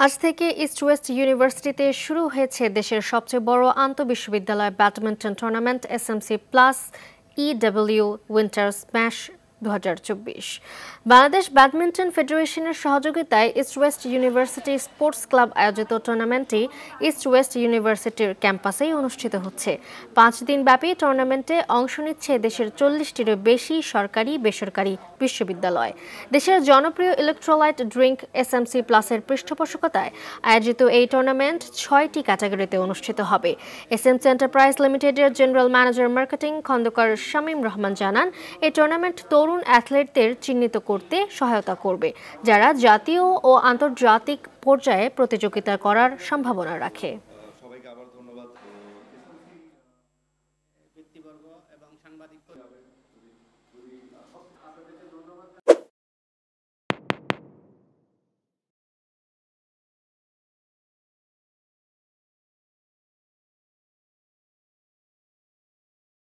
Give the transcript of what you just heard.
আজ থেকে east West ইউনিভার্সিটিতে শুরু হয়েছে দেশের সবচেয়ে বড় আন্তঃবিশ্ববিদ্যালয় badminton tournament SMC plus EW winter smash 2024। Bangladesh badminton ফেডারেশনের সহযোগিতায় east West university sports club আয়োজিত টুর্নামেন্টটি ইস্ট ওয়েস্ট ইউনিভার্সিটির ক্যাম্পাসেই অনুষ্ঠিত হচ্ছে। 5 দিনব্যাপী টুর্নামেন্টে অংশ নিচ্ছে দেশের 40টিরও বেশি সরকারি বেসরকারি বিশ্ববিদ্যালয়। দেশের জনপ্রিয় ইলেকট্রোলাইট ড্রিঙ্ক এসএমসি প্লাসের পৃষ্ঠপোষকতায় আয়োজিত এই টুর্নামেন্ট 6টি ক্যাটাগরিতে অনুষ্ঠিত হবে। এসএমসি এন্টারপ্রাইজ লিমিটেডের general manager marketing Khandakar Shamim Rahman জানান, এই টুর্নামেন্ট তরুণ অ্যাথলেটদের চিহ্নিত করতে সহায়তা করবে, যারা জাতীয় ও আন্তর্জাতিক পর্যায়ে প্রতিযোগিতা করার সম্ভাবনা রাখে।